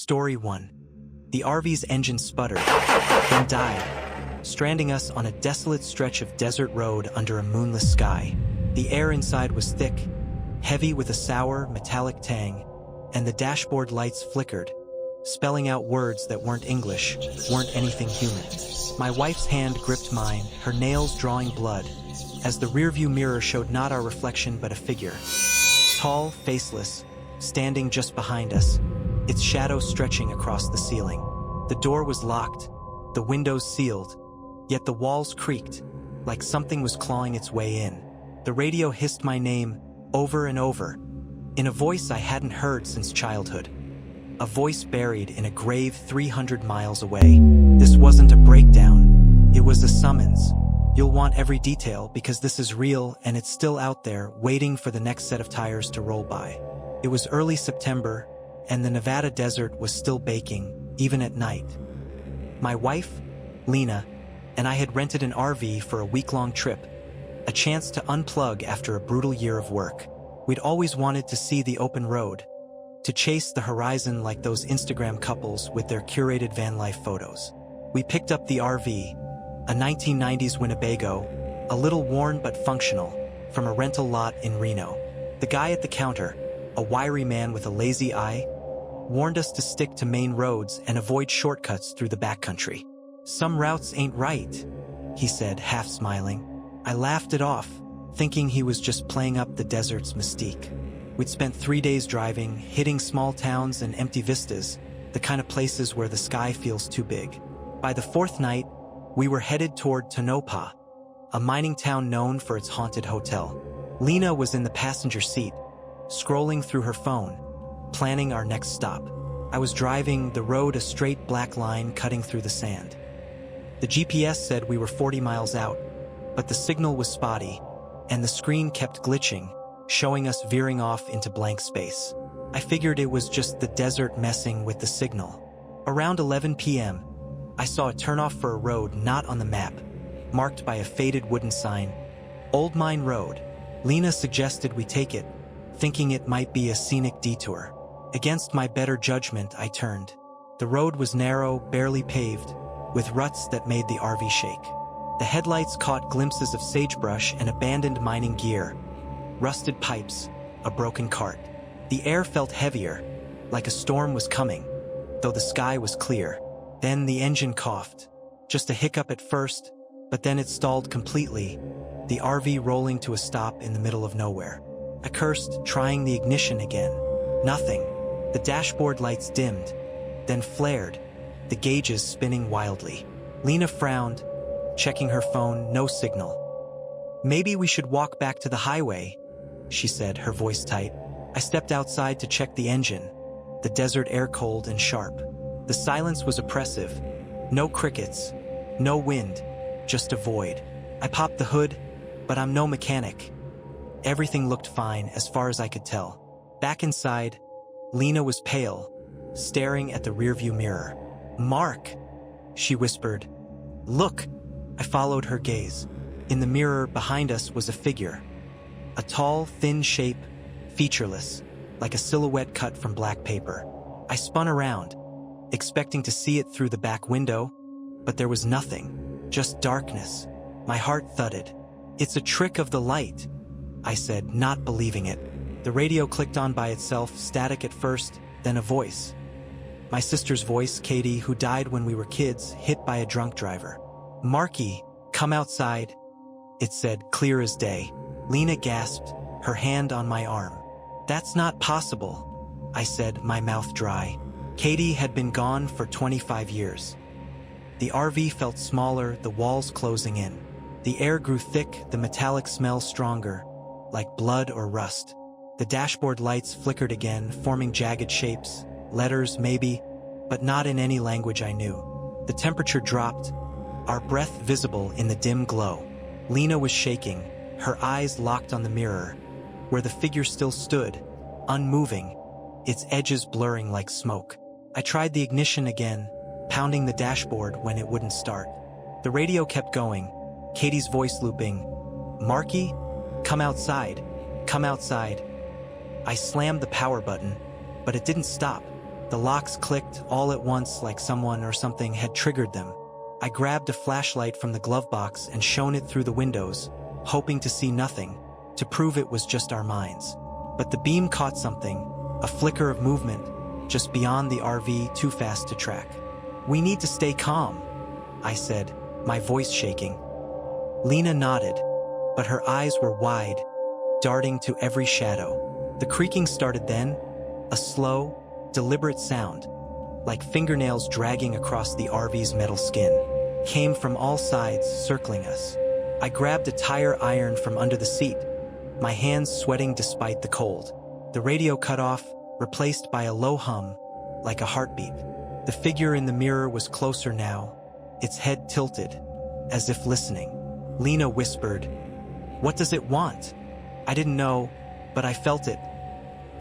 Story 1. The RV's engine sputtered, then died, stranding us on a desolate stretch of desert road under a moonless sky. The air inside was thick, heavy with a sour, metallic tang, and the dashboard lights flickered, spelling out words that weren't English, weren't anything human. My wife's hand gripped mine, her nails drawing blood, as the rearview mirror showed not our reflection but a figure. Tall, faceless, standing just behind us, its shadow stretching across the ceiling. The door was locked, the windows sealed, yet the walls creaked, like something was clawing its way in. The radio hissed my name over and over, in a voice I hadn't heard since childhood. A voice buried in a grave 300 miles away. This wasn't a breakdown, it was a summons. You'll want every detail because this is real and it's still out there waiting for the next set of tires to roll by. It was early September, and the Nevada desert was still baking, even at night. My wife, Lena, and I had rented an RV for a week-long trip, a chance to unplug after a brutal year of work. We'd always wanted to see the open road, to chase the horizon like those Instagram couples with their curated van life photos. We picked up the RV, a 1990s Winnebago, a little worn but functional, from a rental lot in Reno. The guy at the counter, a wiry man with a lazy eye, warned us to stick to main roads and avoid shortcuts through the backcountry. "Some routes ain't right," he said, half smiling. I laughed it off, thinking he was just playing up the desert's mystique. We'd spent 3 days driving, hitting small towns and empty vistas, the kind of places where the sky feels too big. By the fourth night, we were headed toward Tonopah, a mining town known for its haunted hotel. Lena was in the passenger seat, scrolling through her phone, planning our next stop. I was driving, the road a straight black line cutting through the sand. The GPS said we were 40 miles out, but the signal was spotty, and the screen kept glitching, showing us veering off into blank space. I figured it was just the desert messing with the signal. Around 11 p.m., I saw a turnoff for a road not on the map, marked by a faded wooden sign, Old Mine Road. Lena suggested we take it, thinking it might be a scenic detour. Against my better judgment, I turned. The road was narrow, barely paved, with ruts that made the RV shake. The headlights caught glimpses of sagebrush and abandoned mining gear, rusted pipes, a broken cart. The air felt heavier, like a storm was coming, though the sky was clear. Then the engine coughed. Just a hiccup at first, but then it stalled completely, the RV rolling to a stop in the middle of nowhere. I cursed, trying the ignition again. Nothing. The dashboard lights dimmed, then flared, the gauges spinning wildly. Lena frowned, checking her phone, no signal. "Maybe we should walk back to the highway," she said, her voice tight. I stepped outside to check the engine, the desert air cold and sharp. The silence was oppressive. No crickets, no wind, just a void. I popped the hood, but I'm no mechanic. Everything looked fine as far as I could tell. Back inside, Lena was pale, staring at the rearview mirror. "Mark," she whispered. "Look." I followed her gaze. In the mirror behind us was a figure. A tall, thin shape, featureless, like a silhouette cut from black paper. I spun around, expecting to see it through the back window, but there was nothing, just darkness. My heart thudded. "It's a trick of the light," I said, not believing it. The radio clicked on by itself, static at first, then a voice. My sister's voice, Katie, who died when we were kids, hit by a drunk driver. "Marky, come outside," it said, clear as day. Lena gasped, her hand on my arm. "That's not possible," I said, my mouth dry. Katie had been gone for 25 years. The RV felt smaller, the walls closing in. The air grew thick, the metallic smell stronger, like blood or rust. The dashboard lights flickered again, forming jagged shapes, letters maybe, but not in any language I knew. The temperature dropped, our breath visible in the dim glow. Lena was shaking, her eyes locked on the mirror, where the figure still stood, unmoving, its edges blurring like smoke. I tried the ignition again, pounding the dashboard when it wouldn't start. The radio kept going, Katie's voice looping, "Marky, come outside, come outside." I slammed the power button, but it didn't stop. The locks clicked all at once like someone or something had triggered them. I grabbed a flashlight from the glove box and shone it through the windows, hoping to see nothing, to prove it was just our minds. But the beam caught something, a flicker of movement, just beyond the RV, too fast to track. "We need to stay calm," I said, my voice shaking. Lena nodded, but her eyes were wide, darting to every shadow. The creaking started then, a slow, deliberate sound, like fingernails dragging across the RV's metal skin, came from all sides, circling us. I grabbed a tire iron from under the seat, my hands sweating despite the cold. The radio cut off, replaced by a low hum, like a heartbeat. The figure in the mirror was closer now, its head tilted, as if listening. Lena whispered, "What does it want?" I didn't know, but I felt it.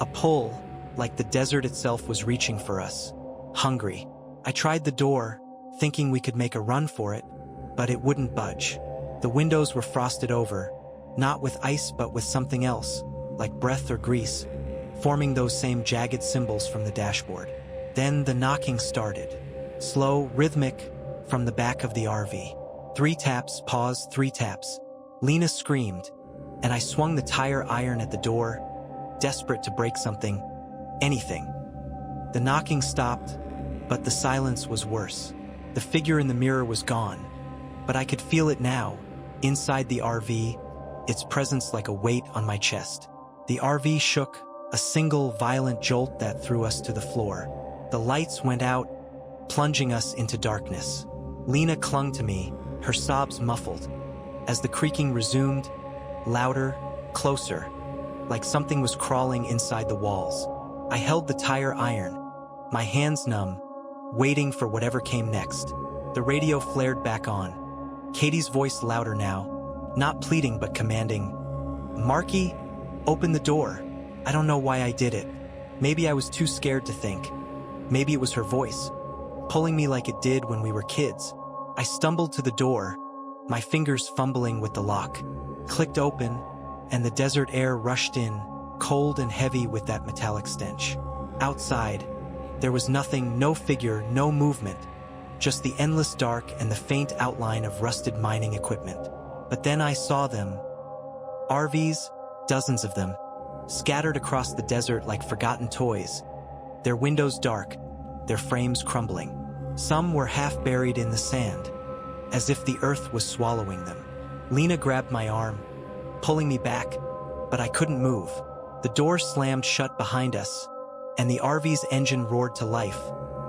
A pull, like the desert itself was reaching for us. Hungry. I tried the door, thinking we could make a run for it, but it wouldn't budge. The windows were frosted over, not with ice but with something else, like breath or grease, forming those same jagged symbols from the dashboard. Then the knocking started. Slow, rhythmic, from the back of the RV. 3 taps, pause, 3 taps. Lena screamed, and I swung the tire iron at the door, desperate to break something, anything. The knocking stopped, but the silence was worse. The figure in the mirror was gone, but I could feel it now, inside the RV, its presence like a weight on my chest. The RV shook, a single violent jolt that threw us to the floor. The lights went out, plunging us into darkness. Lena clung to me, her sobs muffled. As the creaking resumed, louder, closer, like something was crawling inside the walls. I held the tire iron, my hands numb, waiting for whatever came next. The radio flared back on, Katie's voice louder now, not pleading but commanding. "Marky, open the door." I don't know why I did it. Maybe I was too scared to think. Maybe it was her voice, pulling me like it did when we were kids. I stumbled to the door, my fingers fumbling with the lock. Clicked open, and the desert air rushed in, cold and heavy with that metallic stench. Outside, there was nothing, no figure, no movement, just the endless dark and the faint outline of rusted mining equipment. But then I saw them. RVs, dozens of them, scattered across the desert like forgotten toys, their windows dark, their frames crumbling. Some were half buried in the sand, as if the earth was swallowing them. Lena grabbed my arm, pulling me back, but I couldn't move. The door slammed shut behind us, and the RV's engine roared to life,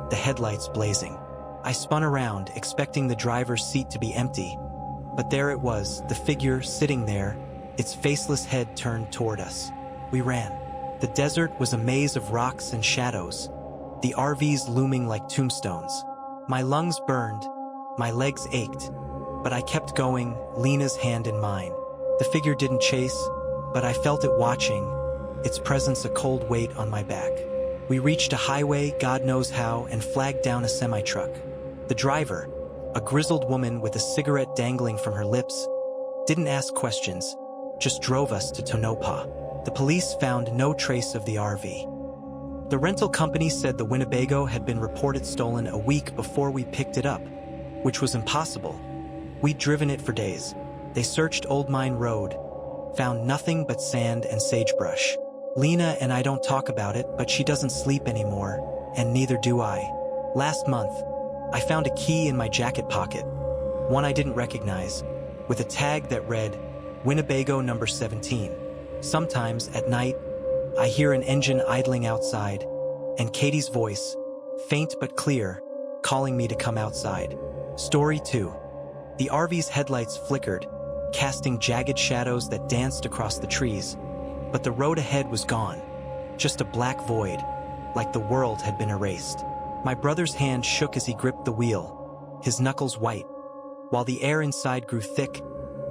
the headlights blazing. I spun around, expecting the driver's seat to be empty, but there it was, the figure sitting there, its faceless head turned toward us. We ran. The desert was a maze of rocks and shadows, the RVs looming like tombstones. My lungs burned, my legs ached, but I kept going, Lena's hand in mine. The figure didn't chase, but I felt it watching, its presence a cold weight on my back. We reached a highway, God knows how, and flagged down a semi-truck. The driver, a grizzled woman with a cigarette dangling from her lips, didn't ask questions, just drove us to Tonopah. The police found no trace of the RV. The rental company said the Winnebago had been reported stolen a week before we picked it up, which was impossible. We'd driven it for days. They searched Old Mine Road, found nothing but sand and sagebrush. Lena and I don't talk about it, but she doesn't sleep anymore, and neither do I. Last month, I found a key in my jacket pocket, one I didn't recognize, with a tag that read, Winnebago number 17. Sometimes, at night, I hear an engine idling outside, and Katie's voice, faint but clear, calling me to come outside. Story 2. The RV's headlights flickered, casting jagged shadows that danced across the trees, but the road ahead was gone, just a black void, like the world had been erased. My brother's hand shook as he gripped the wheel, his knuckles white, while the air inside grew thick,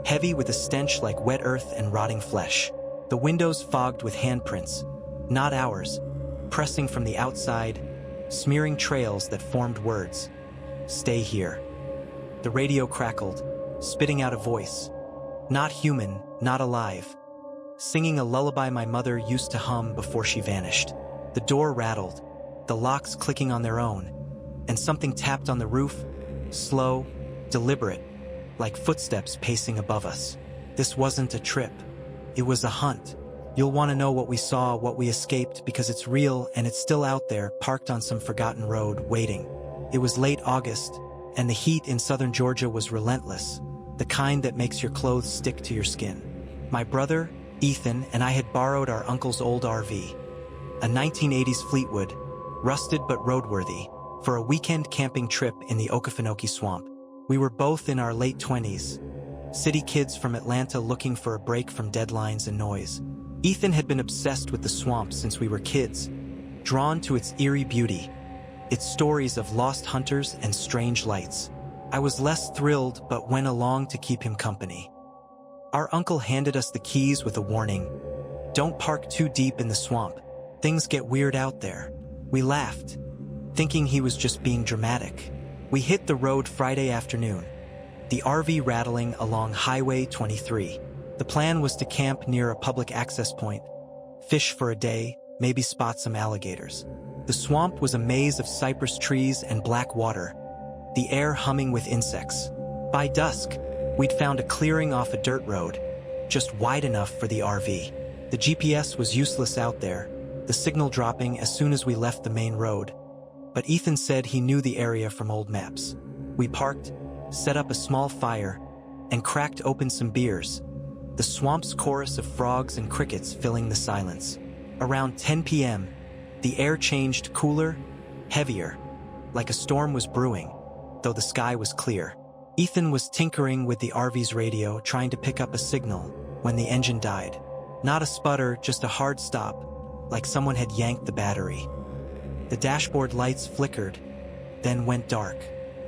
heavy with a stench like wet earth and rotting flesh. The windows fogged with handprints, not ours, pressing from the outside, smearing trails that formed words. Stay here. The radio crackled, spitting out a voice. Not human, not alive. Singing a lullaby my mother used to hum before she vanished. The door rattled, the locks clicking on their own, and something tapped on the roof, slow, deliberate, like footsteps pacing above us. This wasn't a trip. It was a hunt. You'll want to know what we saw, what we escaped, because it's real and it's still out there, parked on some forgotten road, waiting. It was late August, and the heat in southern Georgia was relentless, the kind that makes your clothes stick to your skin. My brother, Ethan, and I had borrowed our uncle's old RV, a 1980s Fleetwood, rusted but roadworthy, for a weekend camping trip in the Okefenokee Swamp. We were both in our late 20s, city kids from Atlanta looking for a break from deadlines and noise. Ethan had been obsessed with the swamp since we were kids, drawn to its eerie beauty, its stories of lost hunters and strange lights. I was less thrilled but went along to keep him company. Our uncle handed us the keys with a warning: "Don't park too deep in the swamp. Things get weird out there." We laughed, thinking he was just being dramatic. We hit the road Friday afternoon, the RV rattling along Highway 23. The plan was to camp near a public access point, fish for a day, maybe spot some alligators. The swamp was a maze of cypress trees and black water, the air humming with insects. By dusk, we'd found a clearing off a dirt road, just wide enough for the RV. The GPS was useless out there, the signal dropping as soon as we left the main road. But Ethan said he knew the area from old maps. We parked, set up a small fire, and cracked open some beers, the swamp's chorus of frogs and crickets filling the silence. Around 10 p.m., the air changed cooler, heavier, like a storm was brewing, though the sky was clear. Ethan was tinkering with the RV's radio, trying to pick up a signal, when the engine died. Not a sputter, just a hard stop, like someone had yanked the battery. The dashboard lights flickered, then went dark.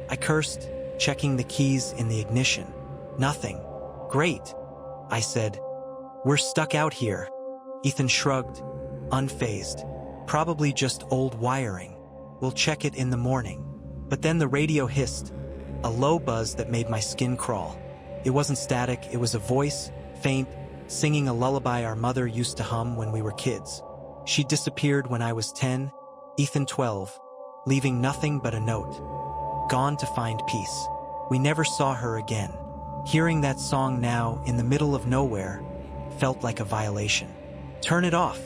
I cursed, checking the keys in the ignition. Nothing. "Great," I said. "We're stuck out here." Ethan shrugged, unfazed. "Probably just old wiring. We'll check it in the morning." But then the radio hissed, a low buzz that made my skin crawl. It wasn't static, it was a voice, faint, singing a lullaby our mother used to hum when we were kids. She disappeared when I was 10, Ethan 12, leaving nothing but a note. Gone to find peace. We never saw her again. Hearing that song now, in the middle of nowhere, felt like a violation. "Turn it off,"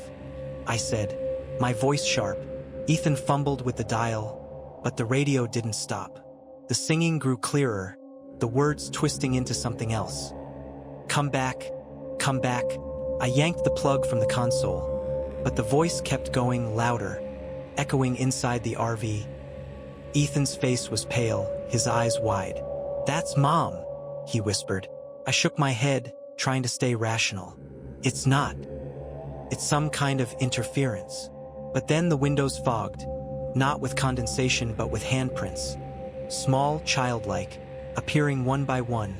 I said, my voice sharp. Ethan fumbled with the dial, but the radio didn't stop. The singing grew clearer, the words twisting into something else. Come back, come back." I yanked the plug from the console, but the voice kept going louder, echoing inside the RV. Ethan's face was pale, his eyes wide. "That's Mom," he whispered. I shook my head, trying to stay rational. "It's not. It's some kind of interference." But then the windows fogged, not with condensation but with handprints. Small, childlike, appearing one by one,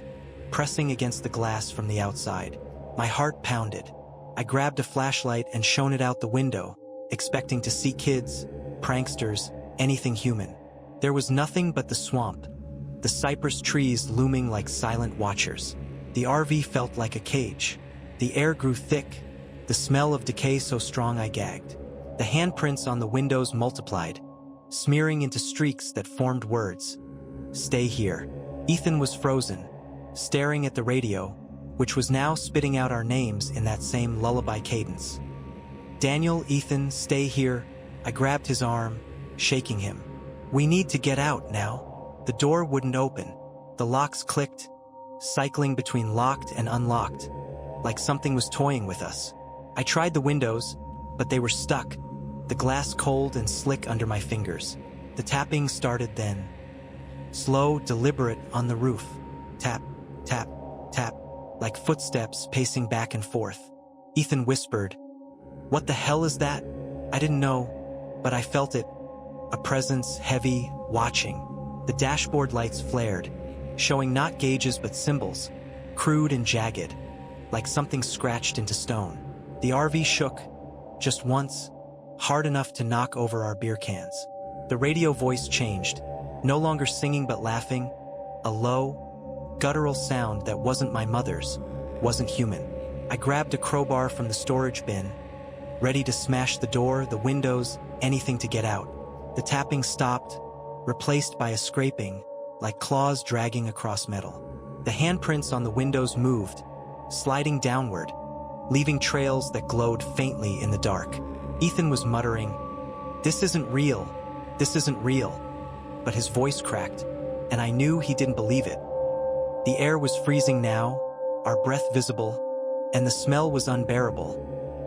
pressing against the glass from the outside. My heart pounded. I grabbed a flashlight and shone it out the window, expecting to see kids, pranksters, anything human. There was nothing but the swamp, the cypress trees looming like silent watchers. The RV felt like a cage. The air grew thick, the smell of decay so strong I gagged. The handprints on the windows multiplied, smearing into streaks that formed words. "Stay here." Ethan was frozen, staring at the radio, which was now spitting out our names in that same lullaby cadence. "Daniel, Ethan, stay here." I grabbed his arm, shaking him. "We need to get out now." The door wouldn't open. The locks clicked, cycling between locked and unlocked, like something was toying with us. I tried the windows, but they were stuck, the glass cold and slick under my fingers. The tapping started then. Slow, deliberate on the roof. Tap, tap, tap, like footsteps pacing back and forth. Ethan whispered, "What the hell is that?" I didn't know, but I felt it. A presence, heavy, watching. The dashboard lights flared, showing not gauges but symbols, crude and jagged, like something scratched into stone. The RV shook, just once, hard enough to knock over our beer cans. The radio voice changed, no longer singing but laughing, a low, guttural sound that wasn't my mother's, wasn't human. I grabbed a crowbar from the storage bin, ready to smash the door, the windows, anything to get out. The tapping stopped, replaced by a scraping, like claws dragging across metal. The handprints on the windows moved, sliding downward, leaving trails that glowed faintly in the dark. Ethan was muttering, "This isn't real, this isn't real." But his voice cracked, and I knew he didn't believe it. The air was freezing now, our breath visible, and the smell was unbearable,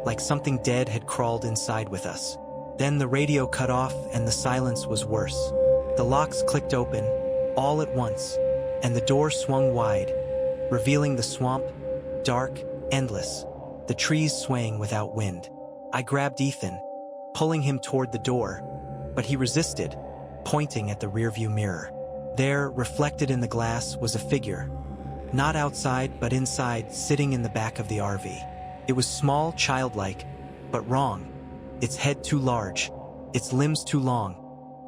like something dead had crawled inside with us. Then the radio cut off and the silence was worse. The locks clicked open, all at once, and the door swung wide, revealing the swamp, dark, endless, the trees swaying without wind. I grabbed Ethan, pulling him toward the door, but he resisted, pointing at the rearview mirror. There, reflected in the glass, was a figure. Not outside, but inside, sitting in the back of the RV. It was small, childlike, but wrong. Its head too large, its limbs too long,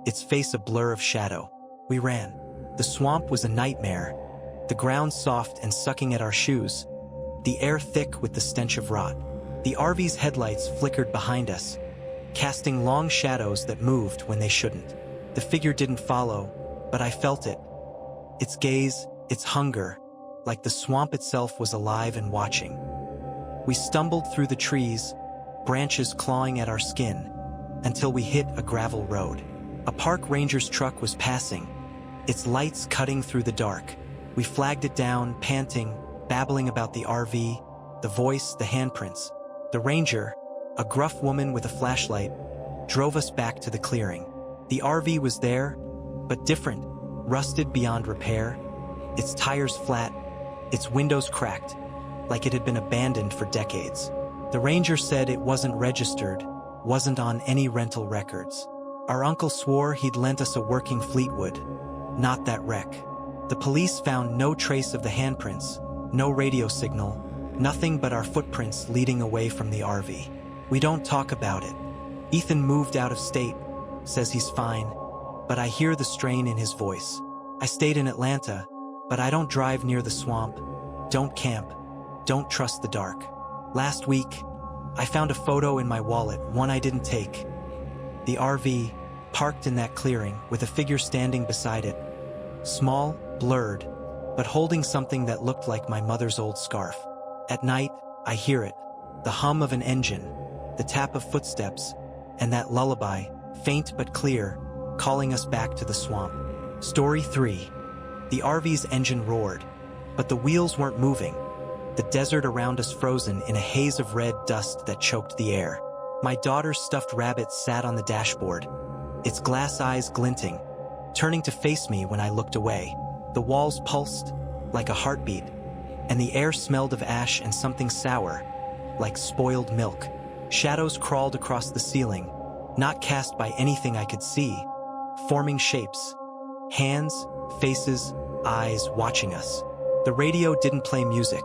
its face a blur of shadow. We ran. The swamp was a nightmare, the ground soft and sucking at our shoes, the air thick with the stench of rot. The RV's headlights flickered behind us, casting long shadows that moved when they shouldn't. The figure didn't follow, but I felt it. Its gaze, its hunger, like the swamp itself was alive and watching. We stumbled through the trees, branches clawing at our skin, until we hit a gravel road. A park ranger's truck was passing, its lights cutting through the dark. We flagged it down, panting, babbling about the RV, the voice, the handprints. The ranger, a gruff woman with a flashlight, drove us back to the clearing. The RV was there, but different, rusted beyond repair, its tires flat, its windows cracked, like it had been abandoned for decades. The ranger said it wasn't registered, wasn't on any rental records. Our uncle swore he'd lent us a working Fleetwood, not that wreck. The police found no trace of the handprints, no radio signal, nothing but our footprints leading away from the RV. We don't talk about it. Ethan moved out of state, says he's fine, but I hear the strain in his voice. I stayed in Atlanta, but I don't drive near the swamp, don't camp, don't trust the dark. Last week, I found a photo in my wallet, one I didn't take. The RV, parked in that clearing, with a figure standing beside it. Small, blurred, but holding something that looked like my mother's old scarf. At night, I hear it, the hum of an engine, the tap of footsteps, and that lullaby, faint but clear, calling us back to the swamp. Story 3. The RV's engine roared, but the wheels weren't moving. The desert around us frozen in a haze of red dust that choked the air. My daughter's stuffed rabbit sat on the dashboard, its glass eyes glinting, turning to face me when I looked away. The walls pulsed, like a heartbeat, and the air smelled of ash and something sour, like spoiled milk. Shadows crawled across the ceiling, not cast by anything I could see, forming shapes. Hands, faces, eyes watching us. The radio didn't play music.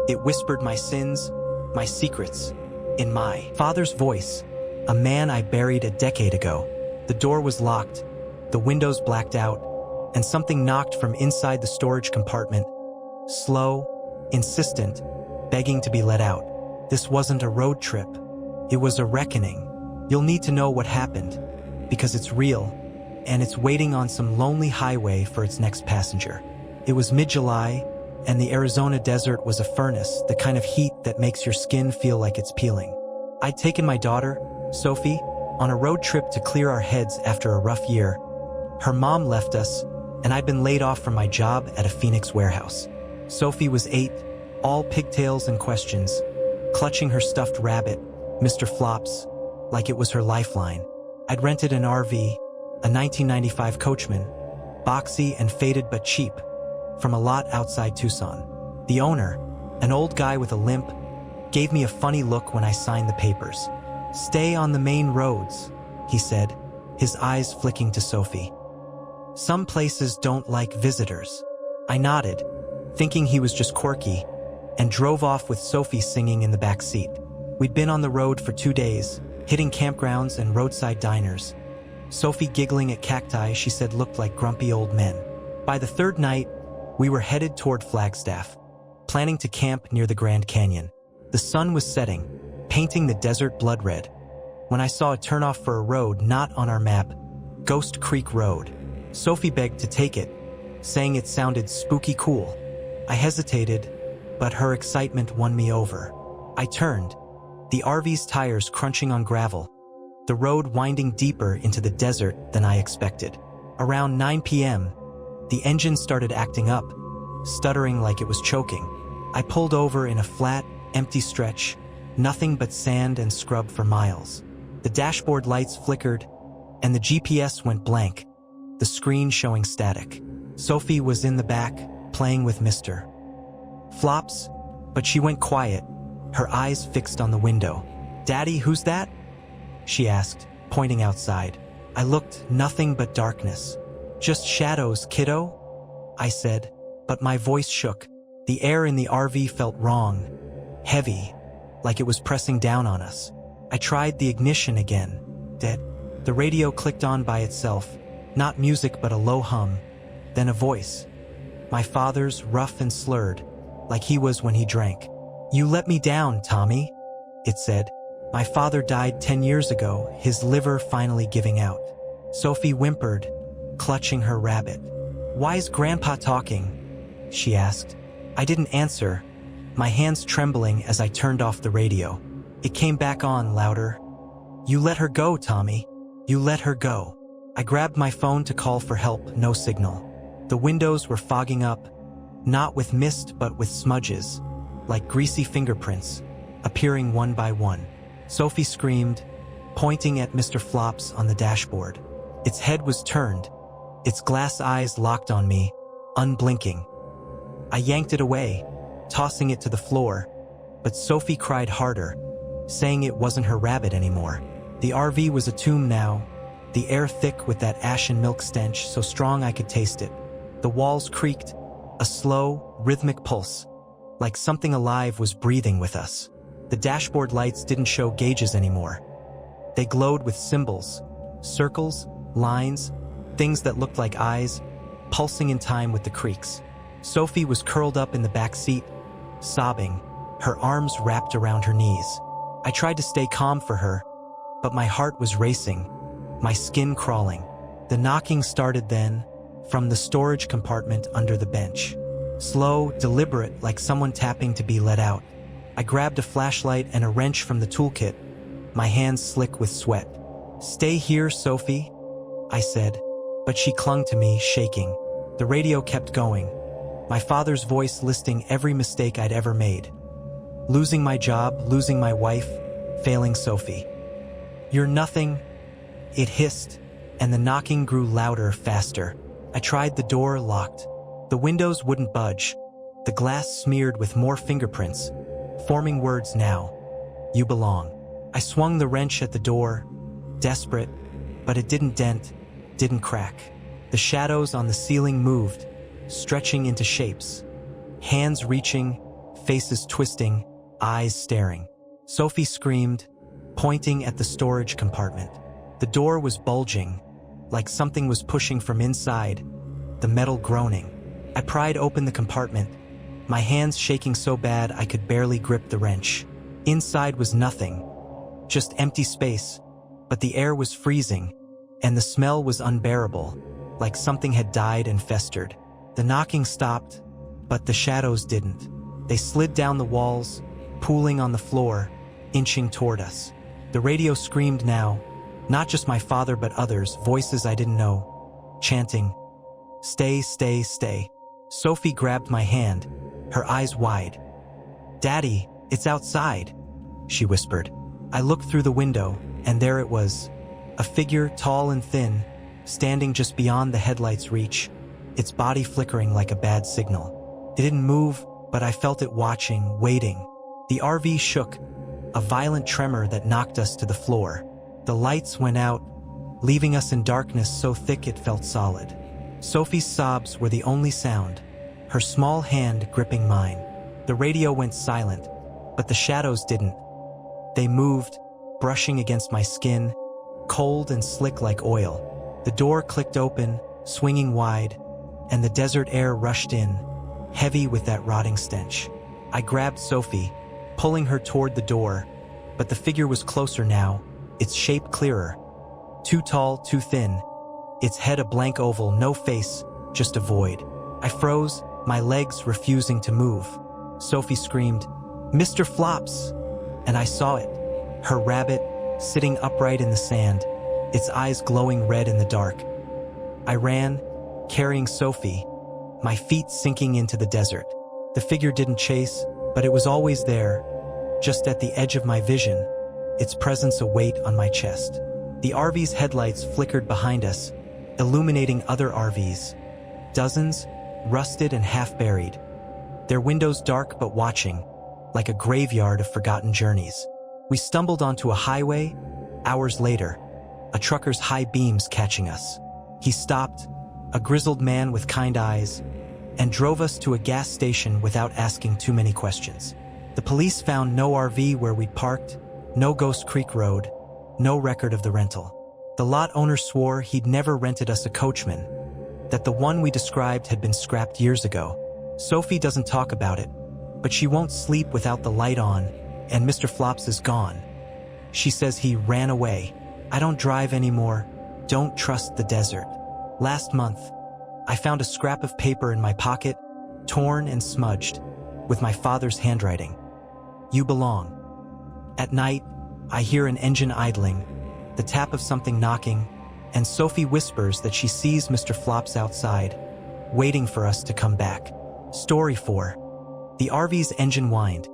It whispered my sins, my secrets, in my father's voice, a man I buried a decade ago. The door was locked, the windows blacked out, and something knocked from inside the storage compartment. Slow, insistent, begging to be let out. This wasn't a road trip. It was a reckoning. You'll need to know what happened, because it's real, and it's waiting on some lonely highway for its next passenger. It was mid-July, and the Arizona desert was a furnace, the kind of heat that makes your skin feel like it's peeling. I'd taken my daughter, Sophie, on a road trip to clear our heads after a rough year. Her mom left us, and I'd been laid off from my job at a Phoenix warehouse. Sophie was 8, all pigtails and questions, clutching her stuffed rabbit, Mr. Flops, like it was her lifeline. I'd rented an RV, a 1995 Coachman, boxy and faded but cheap, from a lot outside Tucson. The owner, an old guy with a limp, gave me a funny look when I signed the papers. "Stay on the main roads," he said, his eyes flicking to Sophie. "Some places don't like visitors." I nodded, thinking he was just quirky, and drove off with Sophie singing in the back seat. We'd been on the road for 2 days, hitting campgrounds and roadside diners. Sophie giggling at cacti she said looked like grumpy old men. By the third night, we were headed toward Flagstaff, planning to camp near the Grand Canyon. The sun was setting, painting the desert blood red, when I saw a turnoff for a road not on our map, Ghost Creek Road. Sophie begged to take it, saying it sounded spooky cool. I hesitated, but her excitement won me over. I turned, the RV's tires crunching on gravel, the road winding deeper into the desert than I expected. Around 9 p.m., the engine started acting up, stuttering like it was choking. I pulled over in a flat, empty stretch, nothing but sand and scrub for miles. The dashboard lights flickered, and the GPS went blank, the screen showing static. Sophie was in the back, playing with Mr. Flops, but she went quiet, her eyes fixed on the window. "Daddy, who's that?" she asked, pointing outside. I looked, nothing but darkness. "Just shadows, kiddo," I said, but my voice shook. The air in the RV felt wrong, heavy, like it was pressing down on us. I tried the ignition again. Dead. The radio clicked on by itself, not music but a low hum, then a voice. My father's, rough and slurred, like he was when he drank. "You let me down, Tommy," it said. "My father died 10 years ago, his liver finally giving out." Sophie whimpered, clutching her rabbit. "Why's Grandpa talking?" she asked. I didn't answer, my hands trembling as I turned off the radio. It came back on louder. "You let her go, Tommy. You let her go." I grabbed my phone to call for help, no signal. The windows were fogging up, not with mist but with smudges, like greasy fingerprints, appearing one by one. Sophie screamed, pointing at Mr. Flops on the dashboard. Its head was turned, its glass eyes locked on me, unblinking. I yanked it away, tossing it to the floor, but Sophie cried harder, saying it wasn't her rabbit anymore. The RV was a tomb now, the air thick with that ashen milk stench so strong I could taste it. The walls creaked, a slow, rhythmic pulse, like something alive was breathing with us. The dashboard lights didn't show gauges anymore. They glowed with symbols, circles, lines, things that looked like eyes, pulsing in time with the creaks. Sophie was curled up in the back seat, sobbing, her arms wrapped around her knees. I tried to stay calm for her, but my heart was racing, my skin crawling. The knocking started then, from the storage compartment under the bench. Slow, deliberate, like someone tapping to be let out. I grabbed a flashlight and a wrench from the toolkit, my hands slick with sweat. "Stay here, Sophie," I said, but she clung to me, shaking. The radio kept going, my father's voice listing every mistake I'd ever made. Losing my job, losing my wife, failing Sophie. "You're nothing," it hissed, and the knocking grew louder, faster. I tried the door, locked. The windows wouldn't budge, the glass smeared with more fingerprints, forming words now. "You belong." I swung the wrench at the door, desperate, but it didn't dent, didn't crack. The shadows on the ceiling moved, stretching into shapes. Hands reaching, faces twisting, eyes staring. Sophie screamed, pointing at the storage compartment. The door was bulging, like something was pushing from inside, the metal groaning. I pried open the compartment, my hands shaking so bad I could barely grip the wrench. Inside was nothing, just empty space, but the air was freezing, and the smell was unbearable, like something had died and festered. The knocking stopped, but the shadows didn't. They slid down the walls, pooling on the floor, inching toward us. The radio screamed now, not just my father but others, voices I didn't know, chanting, "Stay, stay, stay." Sophie grabbed my hand, her eyes wide. "Daddy, it's outside," she whispered. I looked through the window, and there it was, a figure tall and thin, standing just beyond the headlight's reach, its body flickering like a bad signal. It didn't move, but I felt it watching, waiting. The RV shook, a violent tremor that knocked us to the floor. The lights went out, leaving us in darkness so thick it felt solid. Sophie's sobs were the only sound, her small hand gripping mine. The radio went silent, but the shadows didn't. They moved, brushing against my skin, cold and slick like oil. The door clicked open, swinging wide, and the desert air rushed in, heavy with that rotting stench. I grabbed Sophie, pulling her toward the door, but the figure was closer now, its shape clearer. Too tall, too thin, its head a blank oval, no face, just a void. I froze, my legs refusing to move. Sophie screamed, "Mr. Flops!" And I saw it. Her rabbit, sitting upright in the sand, its eyes glowing red in the dark. I ran, carrying Sophie, my feet sinking into the desert. The figure didn't chase, but it was always there, just at the edge of my vision, its presence a weight on my chest. The RV's headlights flickered behind us, illuminating other RVs. Dozens, rusted and half-buried. Their windows dark but watching, like a graveyard of forgotten journeys. We stumbled onto a highway, hours later, a trucker's high beams catching us. He stopped, a grizzled man with kind eyes, and drove us to a gas station without asking too many questions. The police found no RV where we'd parked, no Ghost Creek Road, no record of the rental. The lot owner swore he'd never rented us a coachman, that the one we described had been scrapped years ago. Sophie doesn't talk about it, but she won't sleep without the light on, and Mr. Flops is gone. She says he ran away. I don't drive anymore. Don't trust the desert. Last month, I found a scrap of paper in my pocket, torn and smudged, with my father's handwriting. "You belong." At night, I hear an engine idling, the tap of something knocking, and Sophie whispers that she sees Mr. Flops outside, waiting for us to come back. Story 4. The RV's engine whined,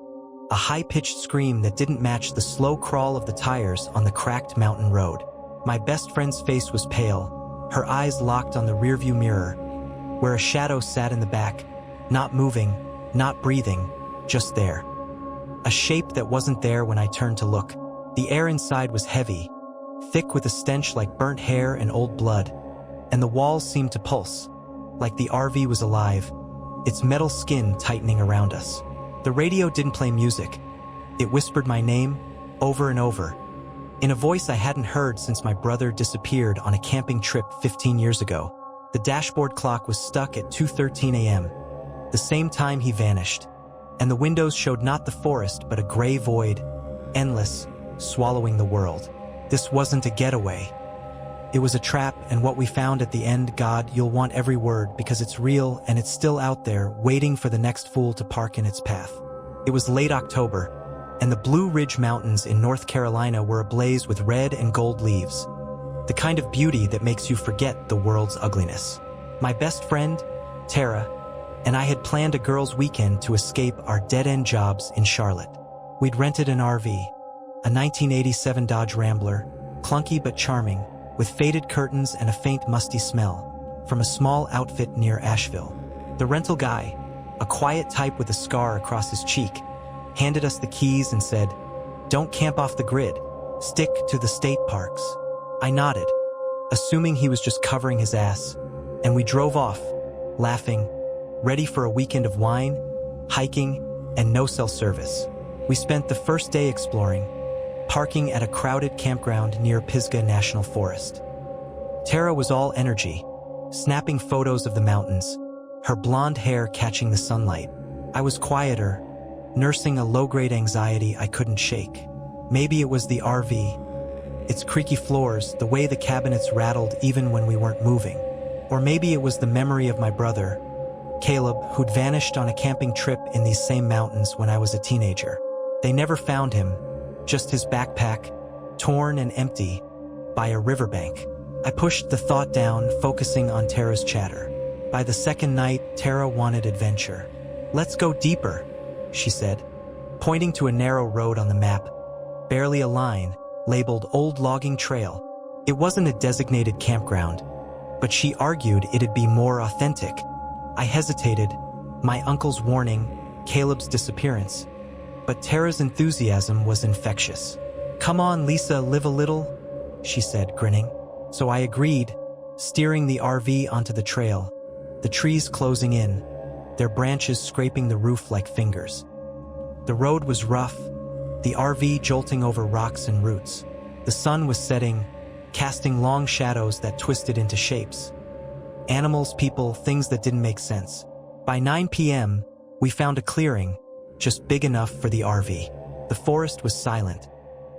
a high-pitched scream that didn't match the slow crawl of the tires on the cracked mountain road. My best friend's face was pale, her eyes locked on the rearview mirror, where a shadow sat in the back, not moving, not breathing, just there. A shape that wasn't there when I turned to look. The air inside was heavy, thick with a stench like burnt hair and old blood, and the walls seemed to pulse, like the RV was alive, its metal skin tightening around us. The radio didn't play music. It whispered my name, over and over, in a voice I hadn't heard since my brother disappeared on a camping trip 15 years ago. The dashboard clock was stuck at 2:13 a.m., the same time he vanished, and the windows showed not the forest but a gray void, endless, swallowing the world. This wasn't a getaway. It was a trap, and what we found at the end, God, you'll want every word because it's real and it's still out there, waiting for the next fool to park in its path. It was late October, and the Blue Ridge Mountains in North Carolina were ablaze with red and gold leaves, the kind of beauty that makes you forget the world's ugliness. My best friend, Tara, and I had planned a girls' weekend to escape our dead-end jobs in Charlotte. We'd rented an RV, a 1987 Dodge Rambler, clunky but charming, with faded curtains and a faint musty smell, from a small outfit near Asheville. The rental guy, a quiet type with a scar across his cheek, handed us the keys and said, "Don't camp off the grid, stick to the state parks." I nodded, assuming he was just covering his ass, and we drove off, laughing, ready for a weekend of wine, hiking, and no cell service. We spent the first day exploring, parking at a crowded campground near Pisgah National Forest. Tara was all energy, snapping photos of the mountains, her blonde hair catching the sunlight. I was quieter, nursing a low-grade anxiety I couldn't shake. Maybe it was the RV, its creaky floors, the way the cabinets rattled even when we weren't moving. Or maybe it was the memory of my brother, Caleb, who'd vanished on a camping trip in these same mountains when I was a teenager. They never found him, just his backpack, torn and empty, by a riverbank. I pushed the thought down, focusing on Tara's chatter. By the second night, Tara wanted adventure. "Let's go deeper," she said, pointing to a narrow road on the map, barely a line, labeled Old Logging Trail. It wasn't a designated campground, but she argued it'd be more authentic. I hesitated, my uncle's warning, Caleb's disappearance. But Tara's enthusiasm was infectious. "Come on, Lisa, live a little," she said, grinning. So I agreed, steering the RV onto the trail, the trees closing in, their branches scraping the roof like fingers. The road was rough, the RV jolting over rocks and roots. The sun was setting, casting long shadows that twisted into shapes. Animals, people, things that didn't make sense. By 9 p.m., we found a clearing, just big enough for the RV. The forest was silent.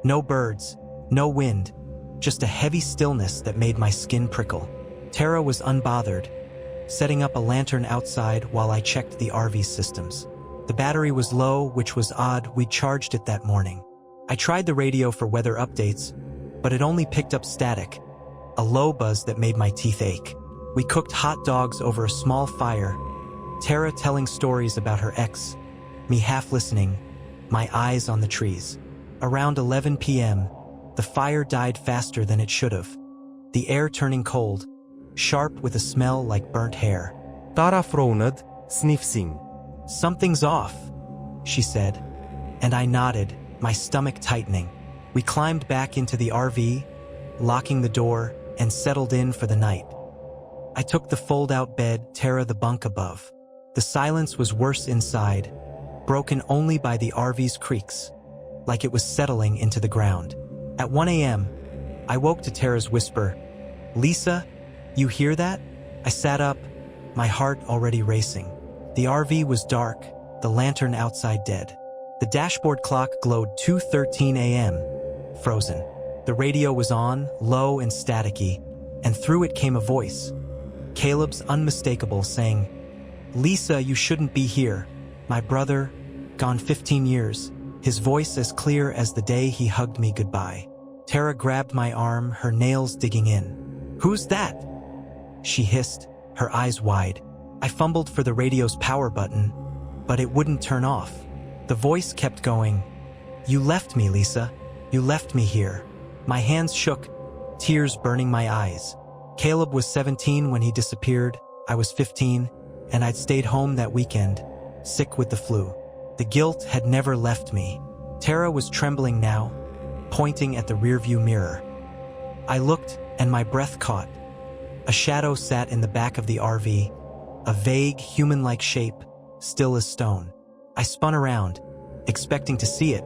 No birds, no wind, just a heavy stillness that made my skin prickle. Tara was unbothered, setting up a lantern outside while I checked the RV's systems. The battery was low, which was odd. We'd charged it that morning. I tried the radio for weather updates, but it only picked up static, a low buzz that made my teeth ache. We cooked hot dogs over a small fire, Tara telling stories about her ex, me half listening, my eyes on the trees. Around 11 p.m., the fire died faster than it should have, the air turning cold, sharp with a smell like burnt hair. Tara frowned, sniffing. "Something's off," she said, and I nodded, my stomach tightening. We climbed back into the RV, locking the door, and settled in for the night. I took the fold-out bed, Tara the bunk above. The silence was worse inside, broken only by the RV's creaks, like it was settling into the ground. At 1 a.m., I woke to Tara's whisper, "Lisa, you hear that?" I sat up, my heart already racing. The RV was dark, the lantern outside dead. The dashboard clock glowed 2:13 a.m., frozen. The radio was on, low and staticky, and through it came a voice, Caleb's unmistakable, saying, "Lisa, you shouldn't be here. My brother, gone 15 years, his voice as clear as the day he hugged me goodbye." Tara grabbed my arm, her nails digging in. "Who's that?" she hissed, her eyes wide. I fumbled for the radio's power button, but it wouldn't turn off. The voice kept going, "You left me, Lisa. You left me here." My hands shook, tears burning my eyes. Caleb was 17 when he disappeared, I was 15, and I'd stayed home that weekend, sick with the flu. The guilt had never left me. Tara was trembling now, pointing at the rearview mirror. I looked, and my breath caught. A shadow sat in the back of the RV, a vague, human-like shape, still as stone. I spun around, expecting to see it,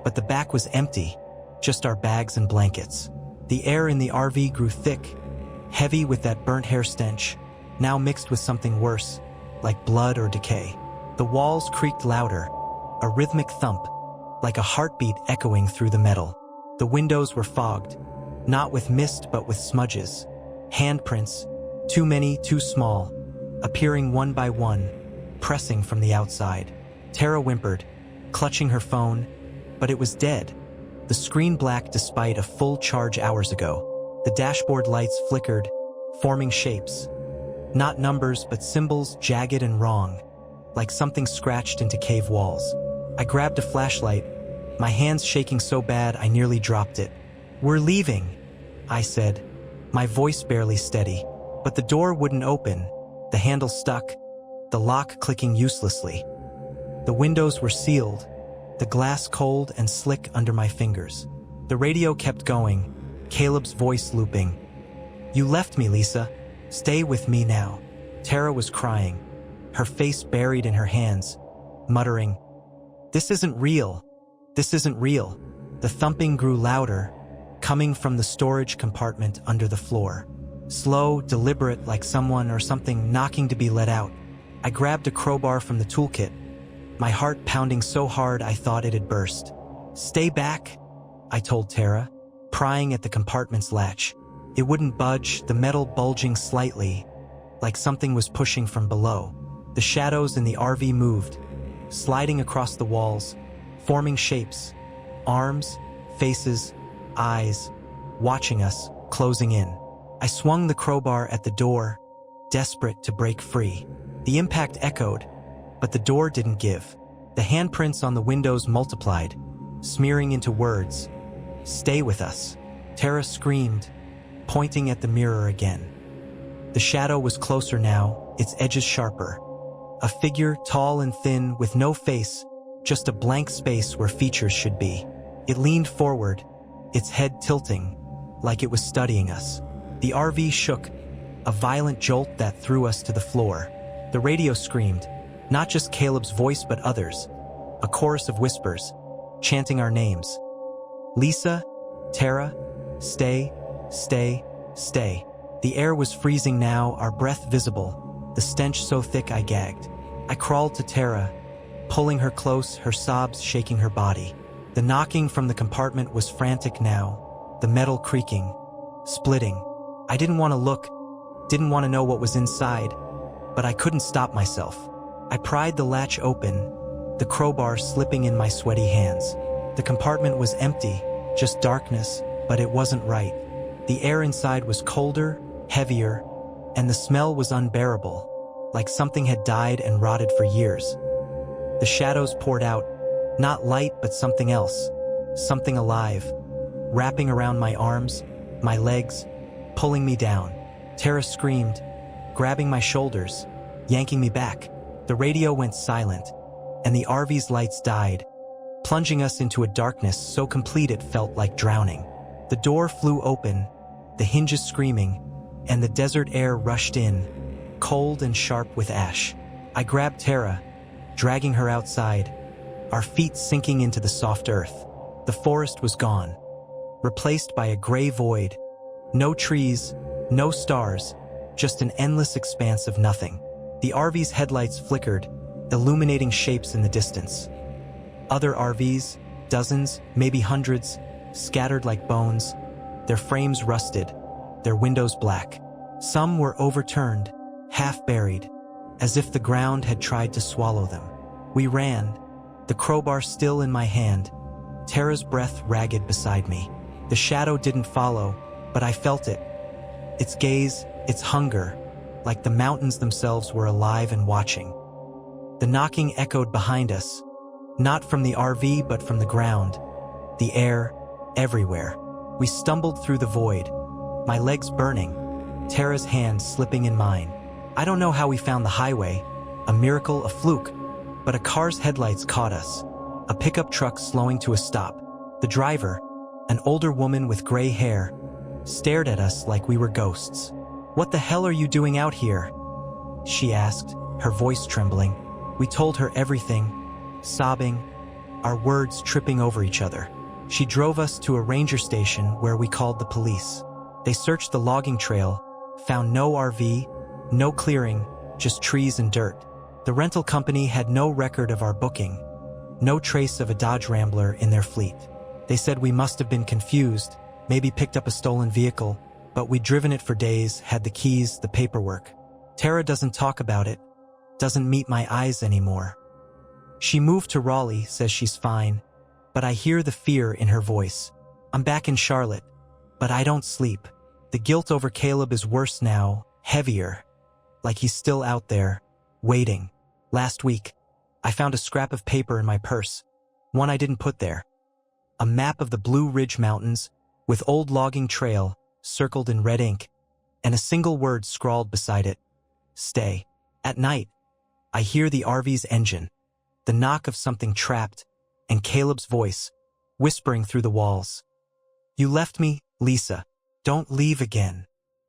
but the back was empty, just our bags and blankets. The air in the RV grew thick, heavy with that burnt hair stench, now mixed with something worse, like blood or decay. The walls creaked louder, a rhythmic thump, like a heartbeat echoing through the metal. The windows were fogged, not with mist but with smudges. Handprints, too many, too small, appearing one by one, pressing from the outside. Tara whimpered, clutching her phone, but it was dead. The screen black despite a full charge hours ago. The dashboard lights flickered, forming shapes. Not numbers, but symbols, jagged and wrong, like something scratched into cave walls. I grabbed a flashlight, my hands shaking so bad I nearly dropped it. "We're leaving," I said, my voice barely steady. But the door wouldn't open, the handle stuck, the lock clicking uselessly. The windows were sealed, the glass cold and slick under my fingers. The radio kept going, Caleb's voice looping. "You left me, Lisa. Stay with me now." Tara was crying, her face buried in her hands, muttering, "This isn't real. This isn't real." The thumping grew louder, coming from the storage compartment under the floor. Slow, deliberate, like someone or something knocking to be let out. I grabbed a crowbar from the toolkit, my heart pounding so hard I thought it had burst. "Stay back," I told Tara, prying at the compartment's latch. It wouldn't budge, the metal bulging slightly, like something was pushing from below. The shadows in the RV moved, sliding across the walls, forming shapes, arms, faces, eyes, watching us, closing in. I swung the crowbar at the door, desperate to break free. The impact echoed, but the door didn't give. The handprints on the windows multiplied, smearing into words, "Stay with us." Tara screamed, pointing at the mirror again. The shadow was closer now, its edges sharper. A figure, tall and thin, with no face, just a blank space where features should be. It leaned forward, its head tilting, like it was studying us. The RV shook, a violent jolt that threw us to the floor. The radio screamed, not just Caleb's voice but others, a chorus of whispers, chanting our names. "Lisa, Tara, stay, stay, stay." The air was freezing now, our breath visible, the stench so thick I gagged. I crawled to Tara, pulling her close, her sobs shaking her body. The knocking from the compartment was frantic now, the metal creaking, splitting. I didn't want to look, didn't want to know what was inside, but I couldn't stop myself. I pried the latch open, the crowbar slipping in my sweaty hands. The compartment was empty, just darkness, but it wasn't right. The air inside was colder, heavier, and the smell was unbearable, like something had died and rotted for years. The shadows poured out, not light but something else, something alive, wrapping around my arms, my legs, pulling me down. Tara screamed, grabbing my shoulders, yanking me back. The radio went silent, and the RV's lights died, plunging us into a darkness so complete it felt like drowning. The door flew open, the hinges screaming, and the desert air rushed in, cold and sharp with ash. I grabbed Tara, dragging her outside, our feet sinking into the soft earth. The forest was gone, replaced by a gray void. No trees, no stars, just an endless expanse of nothing. The RV's headlights flickered, illuminating shapes in the distance. Other RVs, dozens, maybe hundreds, scattered like bones, their frames rusted, their windows black. Some were overturned, half-buried, as if the ground had tried to swallow them. We ran, the crowbar still in my hand, Tara's breath ragged beside me. The shadow didn't follow, but I felt it. Its gaze, its hunger, like the mountains themselves were alive and watching. The knocking echoed behind us, not from the RV but from the ground, the air, everywhere. We stumbled through the void, my legs burning, Tara's hand slipping in mine. I don't know how we found the highway, a miracle, a fluke, but a car's headlights caught us, a pickup truck slowing to a stop. The driver, an older woman with gray hair, stared at us like we were ghosts. "What the hell are you doing out here?" she asked, her voice trembling. We told her everything, sobbing, our words tripping over each other. She drove us to a ranger station where we called the police. They searched the logging trail, found no RV, no clearing, just trees and dirt. The rental company had no record of our booking, no trace of a Dodge Rambler in their fleet. They said we must have been confused, maybe picked up a stolen vehicle, but we'd driven it for days, had the keys, the paperwork. Tara doesn't talk about it, doesn't meet my eyes anymore. She moved to Raleigh, says she's fine, but I hear the fear in her voice. I'm back in Charlotte, but I don't sleep. The guilt over Caleb is worse now, heavier, like he's still out there, waiting. Last week, I found a scrap of paper in my purse, one I didn't put there. A map of the Blue Ridge Mountains, with old logging trail circled in red ink, and a single word scrawled beside it: stay. At night, I hear the RV's engine, the knock of something trapped, and Caleb's voice, whispering through the walls. "You left me, Lisa. Don't leave again."